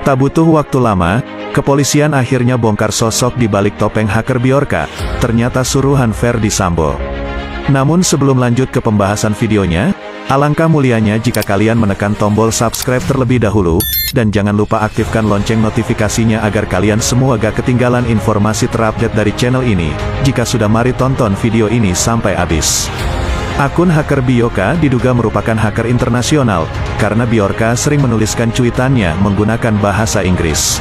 Tak butuh waktu lama, kepolisian akhirnya bongkar sosok di balik topeng hacker Bjorka, ternyata suruhan Ferdy Sambo. Namun sebelum lanjut ke pembahasan videonya, alangkah mulianya jika kalian menekan tombol subscribe terlebih dahulu, dan jangan lupa aktifkan lonceng notifikasinya agar kalian semua gak ketinggalan informasi terupdate dari channel ini. Jika sudah, mari tonton video ini sampai habis. Akun hacker Bjorka diduga merupakan hacker internasional, karena Bjorka sering menuliskan cuitannya menggunakan bahasa Inggris.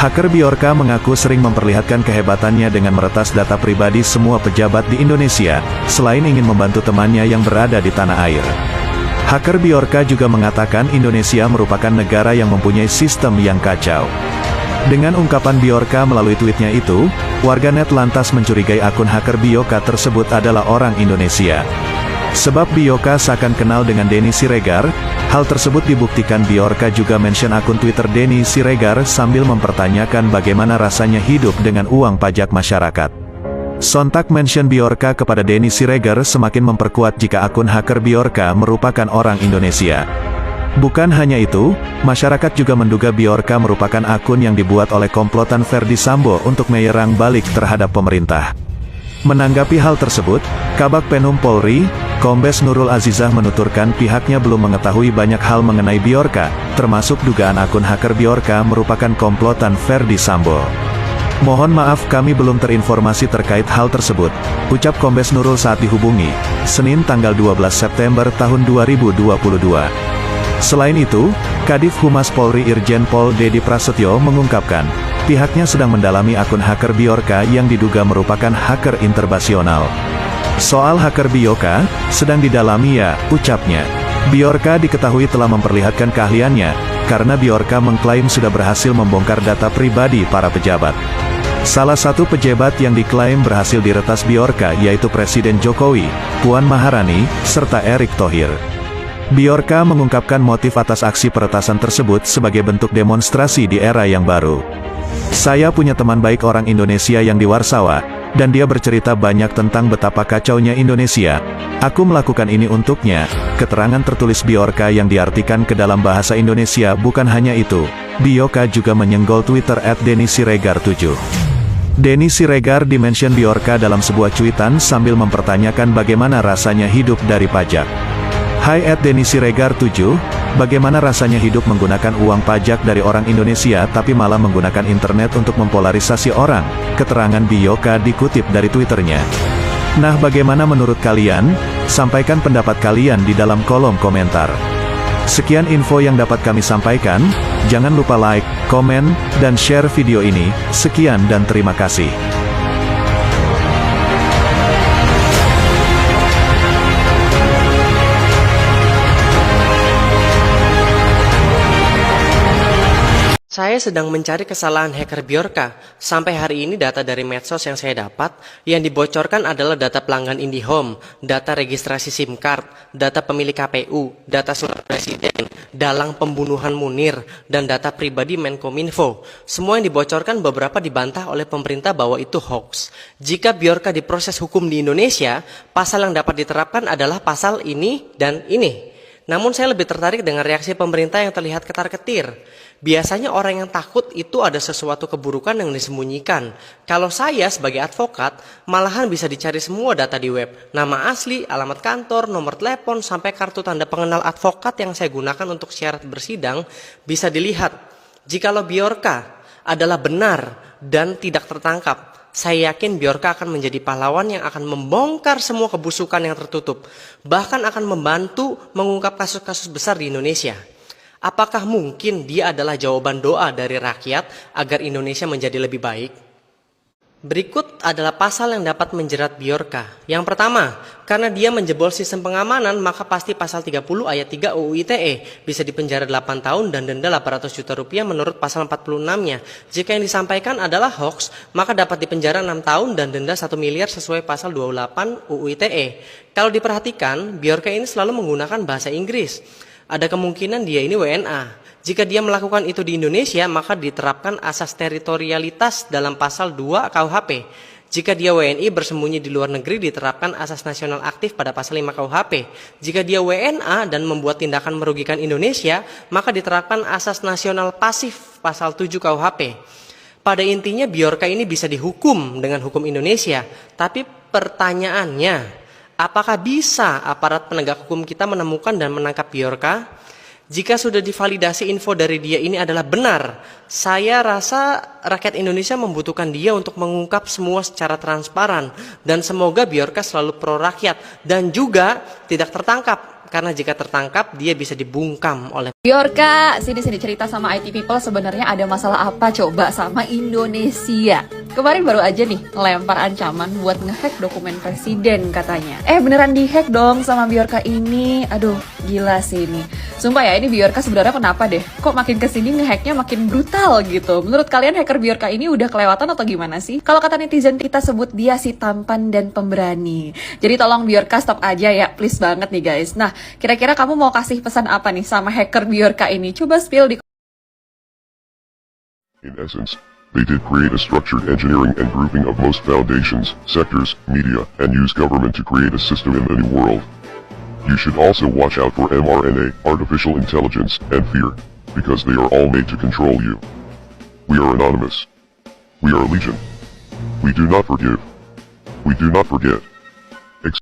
Hacker Bjorka mengaku sering memperlihatkan kehebatannya dengan meretas data pribadi semua pejabat di Indonesia, selain ingin membantu temannya yang berada di tanah air. Hacker Bjorka juga mengatakan Indonesia merupakan negara yang mempunyai sistem yang kacau. Dengan ungkapan Bjorka melalui tweetnya itu, warganet lantas mencurigai akun hacker Bjorka tersebut adalah orang Indonesia. Sebab Bjorka seakan kenal dengan Denny Siregar. Hal tersebut dibuktikan Bjorka juga mention akun Twitter Denny Siregar sambil mempertanyakan bagaimana rasanya hidup dengan uang pajak masyarakat. Sontak mention Bjorka kepada Denny Siregar semakin memperkuat jika akun hacker Bjorka merupakan orang Indonesia. Bukan hanya itu, masyarakat juga menduga Bjorka merupakan akun yang dibuat oleh komplotan Ferdy Sambo untuk menyerang balik terhadap pemerintah. Menanggapi hal tersebut, Kabag Penum Polri, Kombes Nurul Azizah menuturkan pihaknya belum mengetahui banyak hal mengenai Bjorka, termasuk dugaan akun hacker Bjorka merupakan komplotan Ferdy Sambo. Mohon maaf kami belum terinformasi terkait hal tersebut, ucap Kombes Nurul saat dihubungi, Senin tanggal 12 September tahun 2022. Selain itu, Kadif Humas Polri Irjen Pol Dedi Prasetyo mengungkapkan, pihaknya sedang mendalami akun hacker Bjorka yang diduga merupakan hacker internasional. Soal hacker Bjorka, sedang didalami ya, ucapnya. Bjorka diketahui telah memperlihatkan keahliannya, karena Bjorka mengklaim sudah berhasil membongkar data pribadi para pejabat. Salah satu pejabat yang diklaim berhasil diretas Bjorka yaitu Presiden Jokowi, Puan Maharani, serta Erick Thohir. Bjorka mengungkapkan motif atas aksi peretasan tersebut sebagai bentuk demonstrasi di era yang baru. Saya punya teman baik orang Indonesia yang di Warsawa, dan dia bercerita banyak tentang betapa kacaunya Indonesia. Aku melakukan ini untuknya. Keterangan tertulis Bjorka yang diartikan ke dalam bahasa Indonesia. Bukan hanya itu, Bjorka juga menyenggol Twitter @DennySiregar7. Denny Siregar dimention Bjorka dalam sebuah cuitan sambil mempertanyakan bagaimana rasanya hidup dari pajak. Hai @DennySiregar7, bagaimana rasanya hidup menggunakan uang pajak dari orang Indonesia tapi malah menggunakan internet untuk mempolarisasi orang, keterangan Bjorka dikutip dari Twitternya. Nah, bagaimana menurut kalian? Sampaikan pendapat kalian di dalam kolom komentar. Sekian info yang dapat kami sampaikan, jangan lupa like, komen, dan share video ini. Sekian dan terima kasih. Saya sedang mencari kesalahan hacker Bjorka. Sampai hari ini data dari medsos yang saya dapat, yang dibocorkan adalah data pelanggan IndiHome, data registrasi SIM card, data pemilik KPU, data surat presiden, dalang pembunuhan Munir, dan data pribadi Menkominfo. Semua yang dibocorkan beberapa dibantah oleh pemerintah bahwa itu hoax. Jika Bjorka diproses hukum di Indonesia, pasal yang dapat diterapkan adalah pasal ini dan ini. Namun saya lebih tertarik dengan reaksi pemerintah yang terlihat ketar-ketir. Biasanya orang yang takut itu ada sesuatu keburukan yang disembunyikan. Kalau saya sebagai advokat, malahan bisa dicari semua data di web. Nama asli, alamat kantor, nomor telepon, sampai kartu tanda pengenal advokat yang saya gunakan untuk syarat bersidang bisa dilihat. Jikalau Bjorka adalah benar dan tidak tertangkap, saya yakin Bjorka akan menjadi pahlawan yang akan membongkar semua kebusukan yang tertutup. Bahkan akan membantu mengungkap kasus-kasus besar di Indonesia. Apakah mungkin dia adalah jawaban doa dari rakyat agar Indonesia menjadi lebih baik? Berikut adalah pasal yang dapat menjerat Bjorka. Yang pertama, karena dia menjebol sistem pengamanan, maka pasti pasal 30 ayat 3 UU ITE bisa dipenjara 8 tahun dan denda 800 juta rupiah menurut pasal 46-nya. Jika yang disampaikan adalah hoax, maka dapat dipenjara 6 tahun dan denda 1 miliar sesuai pasal 28 UU ITE. Kalau diperhatikan, Bjorka ini selalu menggunakan bahasa Inggris. Ada kemungkinan dia ini WNA. Jika dia melakukan itu di Indonesia, maka diterapkan asas teritorialitas dalam pasal 2 KUHP. Jika dia WNI bersembunyi di luar negeri diterapkan asas nasional aktif pada pasal 5 KUHP. Jika dia WNA dan membuat tindakan merugikan Indonesia, maka diterapkan asas nasional pasif pasal 7 KUHP. Pada intinya Bjorka ini bisa dihukum dengan hukum Indonesia, tapi pertanyaannya, apakah bisa aparat penegak hukum kita menemukan dan menangkap Bjorka? Jika sudah divalidasi info dari dia ini adalah benar, saya rasa rakyat Indonesia membutuhkan dia untuk mengungkap semua secara transparan. Dan semoga Bjorka selalu pro rakyat dan juga tidak tertangkap. Karena jika tertangkap, dia bisa dibungkam oleh Bjorka, sini cerita sama IT people sebenarnya ada masalah apa coba sama Indonesia. Kemarin baru aja nih ngelempar ancaman buat ngehack dokumen presiden katanya. Beneran dihack dong sama Bjorka ini. Aduh, gila sih ini. Sumpah ya, ini Bjorka sebenarnya kenapa deh? Kok makin kesini ngehacknya makin brutal gitu. Menurut kalian hacker Bjorka ini udah kelewatan atau gimana sih? Kalau kata netizen kita sebut dia si tampan dan pemberani. Jadi tolong Bjorka stop aja ya, please banget nih guys. Nah, kira-kira kamu mau kasih pesan apa nih sama hacker Bjorka ini? Coba spill di. In essence, they did create a structured engineering and grouping of most foundations, sectors, media, and use government to create a system in the new world. You should also watch out for mRNA, artificial intelligence, and fear, because they are all made to control you. We are anonymous. We are legion. We do not forgive. We do not forget.